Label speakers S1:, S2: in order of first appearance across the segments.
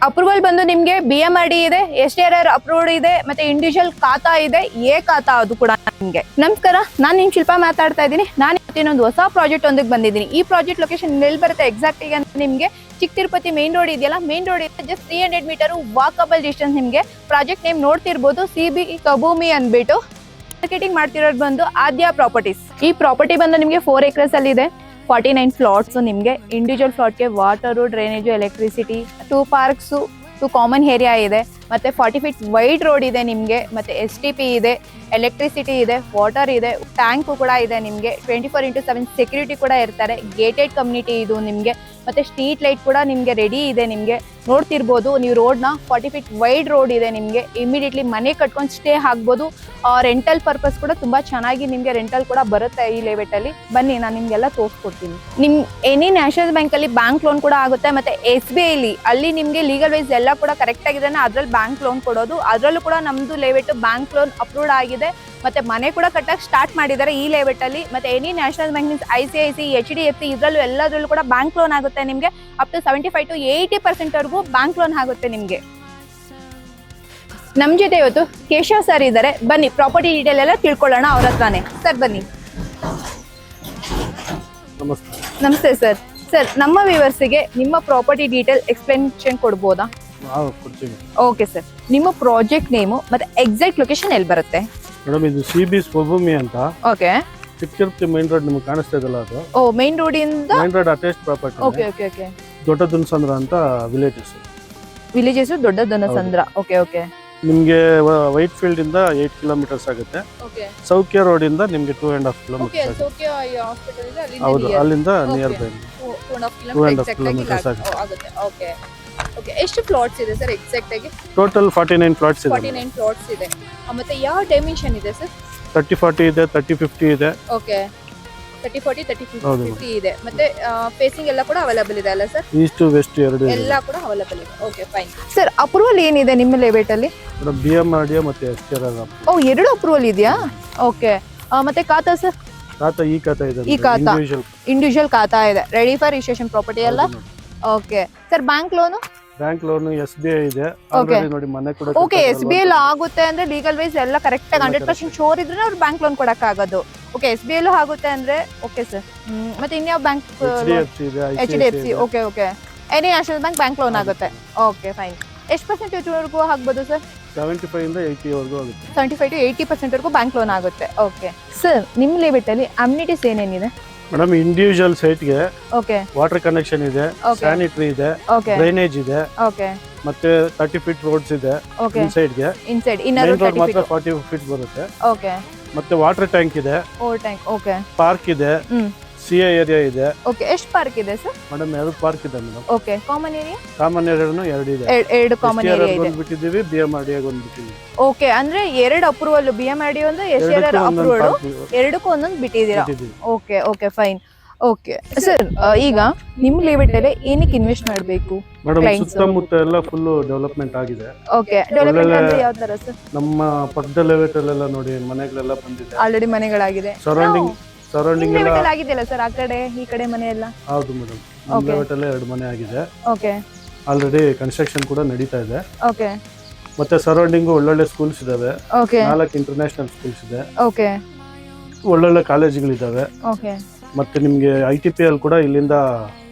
S1: Approval ಬಂದು ನಿಮ್ಗೆ BMRD ಇದೆ, STRR ಅಪ್ರೂವ್ಡ್ ಇದೆ, ಮತ್ತೆ ಇಂಡಿವಿಜುವಲ್ ಖಾತಾ ಇದೆ, ಖಾತಾ ಅದು ಕೂಡ ನಿಮ್ಗೆ. ನಮಸ್ಕಾರ, ನಾನು ನಿಮ್ ಶಿಲ್ಪಾ ಮಾತಾಡ್ತಾ ಇದ್ದೀನಿ. ನಾನು ಇವತ್ತಿನೊಂದು ಹೊಸ ಪ್ರಾಜೆಕ್ಟ್ ಒಂದಕ್ಕೆ ಬಂದಿದ್ದೀನಿ. ಈ ಪ್ರಾಜೆಕ್ಟ್ ಲೊಕೇಶನ್ ಎಲ್ಲಿ ಬರುತ್ತೆ ಎಕ್ಸಾಕ್ಟ್ ಆಗಿ ಅಂತ ನಿಮ್ಗೆ ಚಿಕ್ಕ ತಿರುಪತಿ ಮೇನ್ ರೋಡ್ ಇದೆಯಲ್ಲ, ಮೇನ್ ರೋಡ್ ಇದೆ ಜಸ್ಟ್ 300 ಮೀಟರ್ ವಾಕಬಲ್ ಡಿಸ್ಟೆನ್ಸ್. ನಿಮ್ಗೆ ಪ್ರಾಜೆಕ್ಟ್ ನೇಮ್ ನೋಡ್ತಿರ್ಬೋದು, CB ಕಬೂಮಿ ಅಂದ್ಬಿಟ್ಟು. ಮಾರ್ಕೆಟಿಂಗ್ ಮಾಡ್ತಿರೋದು ಬಂದು ಆದ್ಯ ಪ್ರಾಪರ್ಟೀಸ್. ಈ ಪ್ರಾಪರ್ಟಿ ಬಂದು ನಿಮ್ಗೆ 4 acres ಅಲ್ಲಿ ಇದೆ, 49 ಫ್ಲಾಟ್ಸ್. ನಿಮ್ಗೆ ಇಂಡಿವಿಜುವಲ್ ಫ್ಲಾಟ್ಗೆ water, drainage, electricity, 2 parks, 2 common area ಇದೆ, ಮತ್ತೆ 40 ಫೀಟ್ ವೈಡ್ ರೋಡ್ ಇದೆ ನಿಮ್ಗೆ, ಮತ್ತೆ STP ಇದೆ, ಎಲೆಕ್ಟ್ರಿಸಿಟಿ ಇದೆ, ವಾಟರ್ ಇದೆ, ಟ್ಯಾಂಕ್ ಕೂಡ ಇದೆ ನಿಮ್ಗೆ. 24x7 ಸೆಕ್ಯೂರಿಟಿ ಕೂಡ ಇರ್ತಾರೆ. ಗೇಟೆಡ್ ಕಮ್ಯುನಿಟಿ ಇದು ನಿಮ್ಗೆ. ಮತ್ತೆ ಸ್ಟ್ರೀಟ್ ಲೈಟ್ ಕೂಡ ನಿಮ್ಗೆ ರೆಡಿ ಇದೆ. ನಿಮ್ಗೆ ನೋಡ್ತಿರ್ಬೋದು ನೀವು ರೋಡ್ನ 40 ಫೀಟ್ ವೈಡ್ ರೋಡ್ ಇದೆ ನಿಮ್ಗೆ. ಇಮಿಡಿಯೇಟ್ಲಿ ಮನೆ ಕಟ್ಕೊಂಡು ಸ್ಟೇ ಆಗ್ಬೋದು. ರೆಂಟಲ್ ಪರ್ಪಸ್ ಕೂಡ ತುಂಬಾ ಚೆನ್ನಾಗಿ ನಿಮ್ಗೆ ರೆಂಟಲ್ ಕೂಡ ಬರುತ್ತೆ ಈ ಲೇಔಟ್ ಅಲ್ಲಿ. ಬನ್ನಿ ನಾನು ನಿಮ್ಗೆಲ್ಲ ತೋರಿಸ್ಕೊಡ್ತೀನಿ. ಎನಿ ನ್ಯಾಷನಲ್ ಬ್ಯಾಂಕ್ ಅಲ್ಲಿ ಬ್ಯಾಂಕ್ ಲೋನ್ ಕೂಡ ಆಗುತ್ತೆ, ಮತ್ತೆ SBI ಅಲ್ಲಿ ನಿಮ್ಗೆ ಲೀಗಲ್ ವೈಸ್ ಎಲ್ಲ ಕೂಡ ಕರೆಕ್ಟ್ ಆಗಿದೆ, ಅದ್ರಲ್ಲಿ ಬ್ಯಾಂಕ್ ಲೋನ್ ಕೊಡೋದು. ಅದ್ರಲ್ಲೂ ಕೂಡ ನಮ್ದು ಲೇಔಟ್ ಬ್ಯಾಂಕ್ ಲೋನ್ ಅಪ್ರೂವ್ಡ್ ಆಗಿದೆ, ಮತ್ತೆ ಮನೆ ಕೂಡ ಕಟ್ಟಕ್ಕೆ ಸ್ಟಾರ್ಟ್ ಮಾಡಿದ್ದಾರೆ ಈ ಲೇಔಟ್ ಅಲ್ಲಿ. ಮತ್ತೆ any national bank means ICICI, HDFC ಇದ್ರಲ್ಲೂ ಎಲ್ಲದ್ರಲ್ಲೂ ಕೂಡ ಬ್ಯಾಂಕ್ ಲೋನ್ ಆಗುತ್ತೆ ನಿಮ್ಗೆ. ಅಪ್ ಟು 75 to 80% ವರೆಗೂ ಬ್ಯಾಂಕ್ ಲೋನ್ ಆಗುತ್ತೆ ನಿಮ್ಗೆ. ನಮ್ ಜೊತೆ ಇವತ್ತು ಕೇಶವ್ ಸರ್ ಇದ್ದಾರೆ. ಬನ್ನಿ ಪ್ರಾಪರ್ಟಿ ಡೀಟೇಲ್ ಎಲ್ಲ ತಿಳ್ಕೊಳ್ಳೋಣ ಅವ್ರ ಹತ್ರನೇ. ಸರ್ ಬನ್ನಿ. ನಮಸ್ತೆ ಸರ್. ಸರ್ ನಮ್ಮ ವ್ಯೂವರ್ಸ್ಗೆ ನಿಮ್ಮ ಪ್ರಾಪರ್ಟಿ ಡೀಟೇಲ್ ಎಕ್ಸ್ಪ್ಲನೇಷನ್ ಕೊಡ್ಬೋದಾ? Okay sir. ನಿಮ್ಮ ಪ್ರಾಜೆಕ್ಟ್ ನೇಮು ಮತ್ತೆ ಎಕ್ಸಾಕ್ಟ್ ಲೊಕೇಶನ್ ಎಲ್ಲಿ ಬರುತ್ತೆ?
S2: ಮೇಡಮ್ ಇದು CB ಸ್ವಭೂಮಿ ಅಂತ.
S1: ಓಕೆ.
S2: ಚಿಕ್ಕತಿರುಪತಿ ಮೇನ್ ರೋಡ್ ನಿಮಗೆ ಕಾಣಿಸ್ತಾ ಇದಲ್ಲ, ಅದು
S1: ಮೇನ್ ರೋಡ್ ಇಂದ
S2: main road attach property.
S1: Okay okay okay.
S2: Doddadanasandra ಅಂತ ವಿಲೇಜಸ್
S1: ದೊಡ್ಡದನಸಂದ್ರ. Okay okay.
S2: ನಿಮ್ಗೆ ವೈಟ್ ಫೀಲ್ಡ್ ಇಂದ 8 ಕಿಲೋಮೀಟರ್ಸ್ ಆಗುತ್ತೆ.
S1: ಓಕೆ.
S2: ಸೌಖ್ಯ ರೋಡ್ ಇಂದ ನಿಮ್ಗೆ 2.5 ಕಿಲೋಮೀಟರ್ಸ್ ಆಗುತ್ತೆ.
S1: ಸೌಖ್ಯ ಹಾಸ್ಪಿಟಲ್ ಇದೆ ಅಲ್ಲಿಂದ.
S2: ಹೌದು, ಅಲ್ಲಿಂದ ನಿಯರ್ ಬೈ
S1: 2.5 ಕಿಲೋಮೀಟರ್ಸ್ ಆಗುತ್ತೆ. Okay okay. ಎಷ್ಟು ಫ್ಲಾಟ್ಸ್ ಇದೆ ಸರ್ ಎಕ್ಸಾಕ್ಟ್ ಆಗಿ?
S2: ಟೋಟಲ್ 49 ಫ್ಲಾಟ್ಸ್ ಇದೆ.
S1: 49 ಫ್ಲಾಟ್ಸ್ ಇದೆ. ಮತ್ತೆ ಯಾವ ಡೈಮೆನ್ಷನ್ ಇದೆ ಸರ್?
S2: 30-40 ಇದೆ, 30-50 ಇದೆ.
S1: ಓಕೆ. 30-40, 30-50 ಇದೆ. ಮತ್ತೆ ಫೇಸಿಂಗ್ ಎಲ್ಲ ಕೂಡ ಅವೈಲೇಬಲ್ ಇದೆ ಅಲ್ಲ ಸರ್?
S2: ಈಸ್ಟ್ ವೆಸ್ಟ್ ಎರಡು
S1: ಎಲ್ಲ ಕೂಡ ಅವೈಲೇಬಲ್ ಇದೆ. Okay fine. ಸರ್ ಅಪ್ರೂವಲ್ ಏನಿದೆ ನಿಮ್ಮ ಲೇಔಟ್ ಅಲ್ಲಿ?
S2: BMRD ಮತ್ತೆ STRR.
S1: ಎರಡು ಅಪ್ರೂವಲ್ ಇದೆಯಾ? ಓಕೆ. ಮತ್ತೆ ಖಾತಾ ಸರ್?
S2: ಖಾತಾ ಈ ಖಾತಾ ಇದೆ.
S1: ಈ ಖಾತಾ ಇಂಡಿವಿಜುವಲ್ ಖಾತಾ ಇದೆ, ರೆಡಿ ಫಾರ್ ರಿಜಿಸ್ಟ್ರೇಷನ್ ಪ್ರಾಪರ್ಟಿ ಅಲ್ಲ? Okay sir. Bank loan?
S2: Bank loan SBI ಇದೆ ಆಲ್ರೆಡಿ ನೋಡಿ, ಮನೆ ಕೂಡ.
S1: ಓಕೆ. SBI ಆಗುತ್ತೆ ಅಂದ್ರೆ ಲೀಗಲ್ ವೈಸ್ ಎಲ್ಲ ಕರೆಕ್ಟ್ ಆಗಿ 100% ಶೋರ್ ಇದ್ರೆ ಅವ್ರು ಬ್ಯಾಂಕ್ ಲೋನ್ ಕೊಡಕ್ ಆಗೋದು. ಓಕೆ. SBI ಆಗುತ್ತೆ ಅಂದ್ರೆ ಓಕೆ ಸರ್. ಮತ್ತೆ ಇನ್ಯಾವ bank? HDFC. Okay okay. Any national bank loan ಆಗುತ್ತೆ. Okay fine. ಎಷ್ಟು ಪರ್ಸೆಂಟೇಜ್ ವರೆಗೂ ಆಗ್ಬೋದು ಸರ್?
S2: 75 ಇಂದ 80 ವರೆಗೂ ಆಗುತ್ತೆ.
S1: 75 to 80% ವರೆಗೂ ಬ್ಯಾಂಕ್ ಲೋನ್ ಆಗುತ್ತೆ. Okay sir. ನಿಮ್ಮ ಲೇಔಟ್ ಅಲ್ಲಿ ಅಮ್ಯುನಿಟೀಸ್ ಏನೇನಿದೆ?
S2: ಮೇಡಮ್ ಇಂಡಿವಿಜುವಲ್ ಸೈಟ್ ಗೆ
S1: ಓಕೆ
S2: ವಾಟರ್ ಕನೆಕ್ಷನ್ ಇದೆ, ಸ್ಯಾನಿಟರಿ ಇದೆ, ಡ್ರೈನೇಜ್ ಇದೆ,
S1: ಓಕೆ,
S2: ಮತ್ತೆ 30 ಫೀಟ್ ರೋಡ್ಸ್ ಇದೆ. ಇನ್ಸೈಡ್ ಗೆ
S1: ಇನ್ನರ್
S2: ರೋಡ್ ಮಾತ್ರ 40 ಫೀಟ್ ಬರುತ್ತೆ.
S1: ಓಕೆ.
S2: ಮತ್ತೆ ವಾಟರ್ ಟ್ಯಾಂಕ್ ಇದೆ,
S1: ಓಕೆ.
S2: ಪಾರ್ಕ್ ಇದೆ, CA ಏರಿಯಾ ಇದೆ.
S1: ಓಕೆ. ಎಷ್ಟು ಪಾರ್ಕ್ ಇದೆ ಸರ್?
S2: ಮೇಡಮ್ 2 ಪಾರ್ಕ್ ಇದೆ madam.
S1: Okay. Common area?
S2: Common ಏರಿಯಾನು 2 ಇದೆ.
S1: 2 ಕಾಮನ್ ಏರಿಯಾ ಇದೆ.
S2: ಬಿಟ್ಟಿದ್ದೀವಿ, BMRD ಒಂದು ಬಿಟ್ಟಿದ್ದೀವಿ.
S1: ಓಕೆ. ಅಂದ್ರೆ 2 ಅಪ್ರೂವಲ್, BMRD ಒಂದು, STRR ಅಪ್ರೂವ್ಡ್, ಎರಡಕ್ಕೂ ಒಂದೊಂದು ಬಿಟ್ಟಿದ್ದೀರಾ? Okay okay fine. Okay sir. ಈಗ ನಿಮ್ಮ ಲೇಔಟ್ ಅಲ್ಲಿ ಏನಕ್ಕೆ ಇನ್ವೆಸ್ಟ್ ಮಾಡಬೇಕು?
S2: ಮೇಡಮ್ ಸುತ್ತಮುತ್ತ ಎಲ್ಲ ಫುಲ್ ಡೆವಲಪ್ಮೆಂಟ್ ಆಗಿದೆ.
S1: ಓಕೆ. ಡೆವಲಪ್ಮೆಂಟ್ ಅಂದ್ರೆ ಯಾವ ತರ ಸರ್?
S2: ನಮ್ಮ ಪಕ್ಕದ ಲೇಔಟ್ ಅಲ್ಲೆಲ್ಲ ನೋಡಿ ಮನೆಗಳೆಲ್ಲ ಬಂದಿದೆ,
S1: ಆಲ್ರೆಡಿ ಮನೆಗಳಾಗಿದೆ.
S2: ಸರೌಂಡಿಂಗ್ ಎಲ್ಲ
S1: ಆಗಿದೆಯಲ್ಲ ಸರ್, ಆ ಕಡೆ ಈ ಕಡೆ ಮನೆ ಎಲ್ಲ?
S2: ಹೌದು ಮೇಡಮ್, ನಮ್ಮ ಲೇಔಟ್ ಅಲ್ಲೇ 2 ಮನೆ ಆಗಿದೆ.
S1: ಓಕೆ.
S2: ಆಲ್ರೆಡಿ ಕನ್ಸ್ಟ್ರಕ್ಷನ್ ಕೂಡ ನಡೀತಾ ಇದೆ.
S1: ಓಕೆ.
S2: ಮತ್ತೆ ಸರೌಂಡಿಂಗ್ ಒಳ್ಳೊಳ್ಳೆ ಸ್ಕೂಲ್ಸ್ ಇದಾವೆ.
S1: ಓಕೆ.
S2: 4 ಇಂಟರ್ನ್ಯಾಷನಲ್ ಸ್ಕೂಲ್ಸ್ ಇದೆ.
S1: ಓಕೆ.
S2: ಒಳ್ಳೊಳ್ಳೆ ಕಾಲೇಜ್ಗಳಿದಾವೆ.
S1: ಓಕೆ.
S2: ಮತ್ತೆ ನಿಮ್ಗೆ ITPL ಕೂಡ ಇಲ್ಲಿಂದ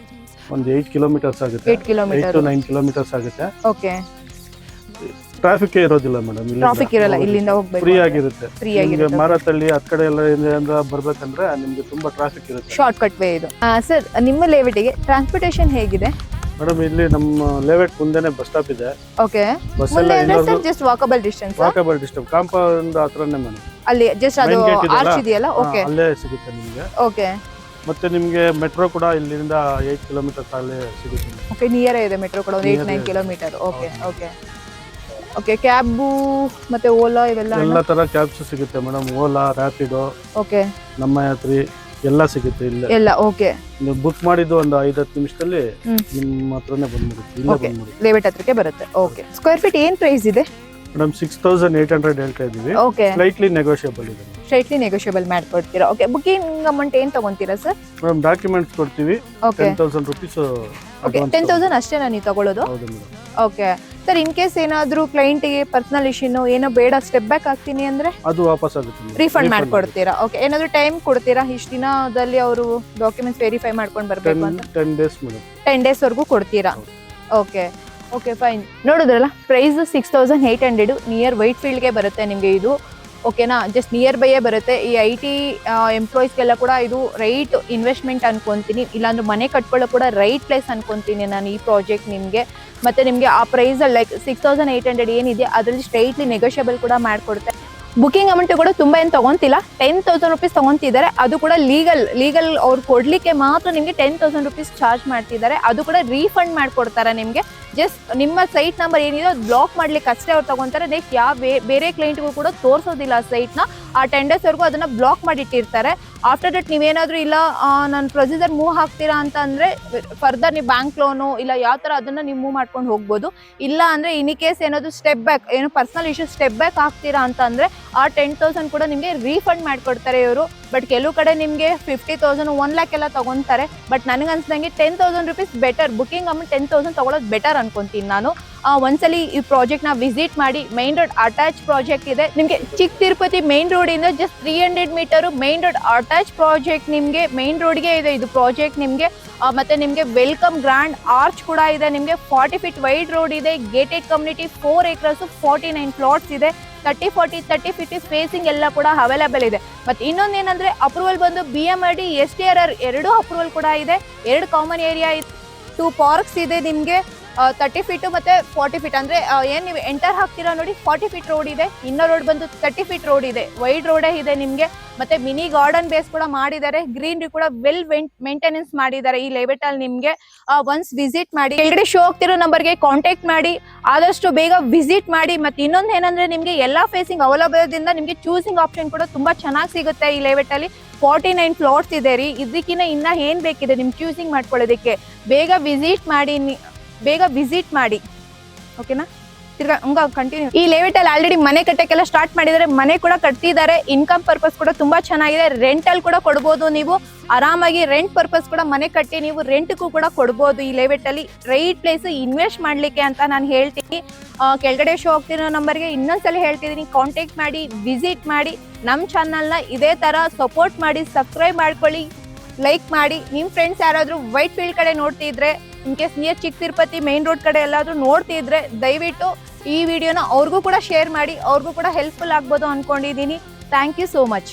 S2: ಒಂದು 8 ಕಿಲೋಮೀಟರ್ಸ್ ಆಗುತ್ತೆ. 8 to 9 ಕಿಲೋಮೀಟರ್ಸ್ ಆಗುತ್ತೆ.
S1: ಓಕೆ.
S2: ಟ್ರಾಫಿಕ್ ಇರೋದಿಲ್ಲ ಮೇಡಮ್, ಇಲ್ಲಿ
S1: ಟ್ರಾಫಿಕ್ ಇರಲ್ಲ, ಇಲ್ಲಿಂದ ಹೋಗ್ಬೇಕು,
S2: ಫ್ರೀ ಆಗಿರುತ್ತೆ. ನಿಮಗೆ ಮಾರತಳ್ಳಿ ಆ ಕಡೆ ಎಲ್ಲ ಬರ್ಬೇಕಂದ್ರೆ ನಿಮ್ಗೆ ತುಂಬಾ ಟ್ರಾಫಿಕ್ ಇರುತ್ತೆ.
S1: ಶಾರ್ಟ್ ಕಟ್ ವೇ ಇದು. ಸರ್ ನಿಮ್ಮ ಲೇಔಟ್ಗೆ ಟ್ರಾನ್ಸ್ಪೋರ್ಟೇಷನ್ ಹೇಗಿದೆ?
S2: ಮೇಡಮ್ ಇಲ್ಲಿ ನಮ್ಮ ಲೇಔಟ್ ಮುಂದೆನೆ ಬಸ್ ಸ್ಟಾಪ್ ಇದೆ.
S1: ಓಕೆ.
S2: ಬಸ್ ಎಲ್ಲ
S1: ಜಸ್ಟ್ ವಾಕಬಲ್ ಡಿಸ್ಟೆನ್ಸ್.
S2: ಕಾಂಪೌಂಡ್ ಹತ್ರನೇ ಮೇಡಮ್,
S1: ಅಲ್ಲಿ ಜಸ್ಟ್ ಅದು ಆರ್ಚ್ ಇದೆಯಲ್ಲ? ಓಕೆ.
S2: ಅಲ್ಲೇ ಸಿಗುತ್ತೆ ನಿಮಗೆ.
S1: ಓಕೆ.
S2: ಮತ್ತೆ ನಿಮ್ಗೆ ಮೆಟ್ರೋ ಕೂಡ ಇಲ್ಲಿಂದ 8 ಕಿಲೋಮೀಟರ್ಸ್ ಅಲ್ಲೇ ಸಿಗುತ್ತೆ.
S1: ಓಕೆ. ನಿಯರ್ ಇದೆ ಮೆಟ್ರೋ ಕೂಡ, 8-9 kilometre. Okay okay okay. Cab ಮತ್ತೆ ಓಲಾ ಇವೆಲ್ಲ
S2: ಎಲ್ಲ ತರ ಕ್ಯಾಬ್ಸ್ ಸಿಗುತ್ತೆ ಮೇಡಮ್. ಓಲಾ, ರ್ಯಾಪಿಡೋ,
S1: ಓಕೆ,
S2: ನಮ್ಮ ಯಾತ್ರಿ ಎಲ್ಲ ಸಿಗುತ್ತೆ ಇಲ್ಲಿ
S1: ಎಲ್ಲ. ಓಕೆ.
S2: ನೀವು ಬುಕ್ ಮಾಡಿದ್ದು ಒಂದು 5-10 ನಿಮಿಷದಲ್ಲಿ ನಿಮ್ಮ ಹತ್ರನೇ ಬಂದ್ಬಿಡುತ್ತೆ, ಇಲ್ಲೇ ಬಂದ್ಬಿಡುತ್ತೆ,
S1: ಲೇಔಟ್ ಹತ್ರಕ್ಕೆ ಬರುತ್ತೆ. ಓಕೆ. ಸ್ಕ್ವೇರ್ ಫೀಟ್ ಏನ್ ಪ್ರೈಸ್ ಇದೆ?
S2: ಮೇಡಮ್ 6800 ಹೇಳ್ತಾ ಇದೀವಿ.
S1: ಓಕೆ.
S2: ಸ್ಲೈಟ್ಲಿ ನೆಗೋಷಿಯಬಲ್ ಇದೆ.
S1: ಸ್ಟ್ರೈಟ್ಲಿ ನೆಗೋಷಿಯಬಲ್ ಮಾಡ್ಕೊಡ್ತೀರಾ? ಓಕೆ. ಬುಕಿಂಗ್ ಅಮೌಂಟ್ ಏನ್ ತಗೊಂತೀರಾ ಸರ್?
S2: ಮೇಡಮ್ ಡಾಕ್ಯುಮೆಂಟ್ಸ್ ಕೊಡ್ತೀವಿ, 10,000 rupees
S1: ಓಕೆ 10,000 ಅಷ್ಟೇನಾ ನೀವು ತಗೊಳ್ಳೋದು?
S2: ಹೌದು madam.
S1: Okay sir, in case ಏನಾದರೂ ಕ್ಲೈಂಟಿಗೆ ಪರ್ಸನಲ್ ಇಶ್ಯೂನು ಏನೋ ಬೇಡ ಸ್ಟೆಪ್ ಬ್ಯಾಕ್ ಆಗ್ತೀನಿ ಅಂದ್ರೆ
S2: ಅದು ವಾಪಸ್ ಆಗುತ್ತೆ madam.
S1: ರೀಫಂಡ್ ಮಾಡ್ಕೊಡ್ತೀರಾ? ಓಕೆ, ಏನಾದರೂ ಟೈಮ್ ಕೊಡ್ತೀರಾ ಇಷ್ಟು ದಿನದಲ್ಲಿ ಅವರು ಡಾಕ್ಯುಮೆಂಟ್ಸ್ ವೆರಿಫೈ ಮಾಡ್ಕೊಂಡು ಬರಬೇಕು ಅಂತ?
S2: 10 ಡೇಸ್ ಮೇಡಮ್.
S1: 10 ಡೇಸ್ ವರೆಗೂ ಕೊಡ್ತೀರಾ? Okay okay fine. ನೋಡಿದ್ರಲ್ಲ, ಪ್ರೈಸ್ 6,800 ನಿಯರ್ ವೈಟ್ ಫೀಲ್ಡ್ಗೆ ಬರುತ್ತೆ ನಿಮಗೆ ಇದು. ಓಕೆನಾ, ಜಸ್ಟ್ ನಿಯರ್ ಬೈಯೇ ಬರುತ್ತೆ. ಈ IT ಎಂಪ್ಲಾಯೀಸ್ಗೆಲ್ಲ ಕೂಡ ಇದು ರೈಟ್ ಇನ್ವೆಸ್ಟ್ಮೆಂಟ್ ಅನ್ಕೊಂತೀನಿ, ಇಲ್ಲಾಂದ್ರೆ ಮನೆ ಕಟ್ಕೊಳ್ಳೋ ಕೂಡ ರೈಟ್ ಪ್ಲೇಸ್ ಅನ್ಕೊಂತೀನಿ ನಾನು ಈ ಪ್ರಾಜೆಕ್ಟ್ ನಿಮಗೆ. ಮತ್ತು ನಿಮಗೆ ಆ ಪ್ರೈಸಲ್ಲಿ ಲೈಕ್ 6,800 ಏನಿದೆ ಅದರಲ್ಲಿ ಸ್ಟ್ರೈಟ್ಲಿ ನೆಗೋಷಿಯಬಲ್ ಕೂಡ ಮಾಡಿಕೊಡುತ್ತೆ. ಬುಕಿಂಗ್ ಅಮೌಂಟ್ ಕೂಡ ತುಂಬ ಏನು ತೊಗೊತಿಲ್ಲ, 10,000 ರುಪೀಸ್ ತೊಗೊತಿದ್ದಾರೆ. ಅದು ಕೂಡ ಲೀಗಲ್ ಅವ್ರು ಕೊಡಲಿಕ್ಕೆ ಮಾತ್ರ ನಿಮಗೆ 10,000 ರುಪೀಸ್ ಚಾರ್ಜ್ ಮಾಡ್ತಿದ್ದಾರೆ. ಅದು ಕೂಡ ರೀಫಂಡ್ ಮಾಡಿಕೊಡ್ತಾರೆ ನಿಮಗೆ. ಜಸ್ಟ್ ನಿಮ್ಮ ಸೈಟ್ ನಂಬರ್ ಏನಿದೆ ಅದು ಬ್ಲಾಕ್ ಮಾಡ್ಲಿಕ್ಕೆ ಅಷ್ಟೇ ಅವ್ರು ತಗೊಂತಾರೆ. ನೆಕ್ಸ್ಟ್ ಯಾವ ಬೇರೆ ಕ್ಲೈಂಟ್ಗೂ ಕೂಡ ತೋರಿಸೋದಿಲ್ಲ ಆ ಸೈಟ್ನ. ಆ 10 ಡೇಸ್ವರೆಗೂ ಅದನ್ನು ಬ್ಲಾಕ್ ಮಾಡಿಟ್ಟಿರ್ತಾರೆ. ಆಫ್ಟರ್ ದಟ್ ನೀವೇನಾದರೂ ಇಲ್ಲ ನಾನು ಪ್ರೊಸೀಜರ್ ಮೂವ್ ಹಾಕ್ತೀರಾ ಅಂತ ಅಂದರೆ ಫರ್ದರ್ ನೀವು ಬ್ಯಾಂಕ್ ಲೋನು ಇಲ್ಲ ಯಾವ ಥರ ಅದನ್ನು ನೀವು ಮೂವ್ ಮಾಡ್ಕೊಂಡು ಹೋಗ್ಬೋದು. ಇಲ್ಲ ಅಂದರೆ ಇನ್ ಕೇಸ್ ಏನಾದರೂ ಸ್ಟೆಪ್ ಬ್ಯಾಕ್ ಏನೋ ಪರ್ಸನಲ್ ಇಶ್ಯೂ ಸ್ಟೆಪ್ ಬ್ಯಾಕ್ ಆಗ್ತೀರಾ ಅಂತ ಅಂದರೆ ಆ 10,000 ಕೂಡ ನಿಮಗೆ ರೀಫಂಡ್ ಮಾಡಿಕೊಡ್ತಾರೆ ಇವರು. ಬಟ್ ಕೆಲವು ಕಡೆ ನಿಮಗೆ 50,000 1 lakh ಎಲ್ಲ ತಗೊತಾರೆ. ಬಟ್ ನನಗೆ ಅನ್ಸ್ದಂಗೆ 10,000 ರುಪೀಸ್ ಬೆಟರ್. ಬುಕಿಂಗ್ ಅಮೌಂಟ್ 10,000 ತಗೊಳ್ಳೋದು ಬೆಟರ್ ಅನ್ಕೊಂತೀನಿ ನಾನು. ಒಂದ್ಸಲಿ ಈ ಪ್ರಾಜೆಕ್ಟ್ನ ವಿಸಿಟ್ ಮಾಡಿ. ಮೈನ್ ರೋಡ್ ಅಟ್ಯಾಚ್ ಪ್ರಾಜೆಕ್ಟ್ ಇದೆ ನಿಮಗೆ. ಚಿಕ್ಕ ತಿರುಪತಿ ಮೈನ್ ರೋಡಿಂದ just 300 metre main road attach project ನಿಮಗೆ. ಮೈನ್ ರೋಡ್ಗೆ ಇದೆ ಇದು ಪ್ರಾಜೆಕ್ಟ್ ನಿಮಗೆ. ಮತ್ತೆ ನಿಮಗೆ ವೆಲ್ಕಮ್ ಗ್ರ್ಯಾಂಡ್ ಆರ್ಚ್ ಕೂಡ ಇದೆ ನಿಮಗೆ. 40 feet ವೈಡ್ ರೋಡ್ ಇದೆ. ಗೇಟೆಡ್ ಕಮ್ಯುನಿಟಿ 4 acres 49 ಪ್ಲಾಟ್ಸ್ ಇದೆ. 30 feet ಸ್ಪೇಸಿಂಗ್ ಎಲ್ಲ ಕೂಡ ಅವೈಲೇಬಲ್ ಇದೆ. ಮತ್ತೆ ಇನ್ನೊಂದೇನಂದ್ರೆ ಅಪ್ರೂವಲ್ ಬಂದು BMRD STRR 2 ಅಪ್ರೂವಲ್ ಕೂಡ ಇದೆ. 2 ಕಾಮನ್ ಏರಿಯಾ ಇದೆ, 2 ಪಾರ್ಕ್ಸ್ ಇದೆ ನಿಮಗೆ. 30 feet ಮತ್ತೆ 40 feet ಅಂದ್ರೆ ಏನು ನೀವು ಎಂಟರ್ ಹಾಕ್ತೀರಾ ನೋಡಿ 40 feet ರೋಡ್ ಇದೆ. ಇನ್ನೋ ರೋಡ್ ಬಂದು 30 feet ರೋಡ್ ಇದೆ. ವೈಡ್ ರೋಡೇ ಇದೆ ನಿಮಗೆ. ಮತ್ತೆ ಮಿನಿ ಗಾರ್ಡನ್ ಬೇಸ್ ಕೂಡ ಮಾಡಿದ್ದಾರೆ. ಗ್ರೀನರಿ ಕೂಡ ವೆಲ್ ಮೇಂಟೆನೆನ್ಸ್ ಮಾಡಿದ್ದಾರೆ ಈ ಲೇಔಟ್ ಅಲ್ಲಿ ನಿಮಗೆ. ಒನ್ಸ್ ವಿಸಿಟ್ ಮಾಡಿ. ಕೆಳಗಡೆ ಶೋ ಆಗ್ತಿರೋ ನಂಬರ್ಗೆ ಕಾಂಟ್ಯಾಕ್ಟ್ ಮಾಡಿ. ಆದಷ್ಟು ಬೇಗ ವಿಸಿಟ್ ಮಾಡಿ. ಮತ್ತೆ ಇನ್ನೊಂದು ಏನಂದ್ರೆ ನಿಮಗೆ ಎಲ್ಲಾ ಫೇಸಿಂಗ್ ಅವೈಲೇಬಲ್ ಇರೋದ್ರಿಂದ ನಿಮಗೆ ಚೂಸಿಂಗ್ ಆಪ್ಷನ್ ಕೂಡ ತುಂಬಾ ಚೆನ್ನಾಗಿ ಸಿಗುತ್ತೆ ಈ ಲೇಔಟ್ ಅಲ್ಲಿ. 49 ಪ್ಲಾಟ್ಸ್ ಇದೆ ರೀ. ಇದಕ್ಕಿಂತ ಇನ್ನ ಏನ್ ಬೇಕಿದೆ ನಿಮ್ಗೆ ಚೂಸಿಂಗ್ ಮಾಡ್ಕೊಳ್ಳೋದಕ್ಕೆ? ಬೇಗ ವಿಸಿಟ್ ಮಾಡಿ ಓಕೆನಾ. ತಿರ್ಗಾ ಕಂಟಿನ್ಯೂ. ಈ ಲೇಔಟ್ ಅಲ್ಲಿ ಆಲ್ರೆಡಿ ಮನೆ ಕಟ್ಟಕ್ಕೆಲ್ಲ ಸ್ಟಾರ್ಟ್ ಮಾಡಿದ್ದಾರೆ. ಮನೆ ಕೂಡ ಕಟ್ತಿದ್ದಾರೆ. ಇನ್ಕಮ್ ಪರ್ಪಸ್ ಕೂಡ ತುಂಬಾ ಚೆನ್ನಾಗಿದೆ. ರೆಂಟಲ್ ಕೂಡ ಕೊಡ್ಬೋದು ನೀವು ಆರಾಮಾಗಿ. ರೆಂಟ್ ಪರ್ಪಸ್ ಕೂಡ ಮನೆ ಕಟ್ಟಿ ನೀವು ರೆಂಟ್ಗೂ ಕೂಡ ಕೊಡ್ಬೋದು ಈ ಲೇಔಟ್ ಅಲ್ಲಿ. ರೈಟ್ ಪ್ಲೇಸ್ ಇನ್ವೆಸ್ಟ್ ಮಾಡ್ಲಿಕ್ಕೆ ಅಂತ ನಾನು ಹೇಳ್ತೀನಿ. ಕೆಳಗಡೆ ಶೋ ಆಗ್ತಿರೋ ನಂಬರ್ಗೆ ಇನ್ನೊಂದ್ಸಲ ಹೇಳ್ತಿದ್ದೀನಿ, ಕಾಂಟ್ಯಾಕ್ಟ್ ಮಾಡಿ, ವಿಸಿಟ್ ಮಾಡಿ. ನಮ್ಮ ಚಾನಲ್ನ ಇದೇ ತರ ಸಪೋರ್ಟ್ ಮಾಡಿ, ಸಬ್ಸ್ಕ್ರೈಬ್ ಮಾಡ್ಕೊಳ್ಳಿ, ಲೈಕ್ ಮಾಡಿ. ನಿಮ್ಮ ಫ್ರೆಂಡ್ಸ್ ಯಾರಾದರೂ ವೈಟ್ ಫೀಲ್ಡ್ ಕಡೆ ನೋಡ್ತಿದ್ರೆ, ಇನ್ ಕೇಸ್ ನಿಯರ್ ಚಿಕ್ಕ ತಿರುಪತಿ ಮೈನ್ ರೋಡ್ ಕಡೆ ಎಲ್ಲಾದರೂ ನೋಡ್ತಿದ್ರೆ ದಯವಿಟ್ಟು ಈ ವಿಡಿಯೋನ ಅವ್ರಿಗೂ ಕೂಡ ಶೇರ್ ಮಾಡಿ. ಅವ್ರಿಗೂ ಕೂಡ ಹೆಲ್ಪ್ಫುಲ್ ಆಗ್ಬೋದು ಅನ್ಕೊಂಡಿದ್ದೀನಿ. Thank you so much.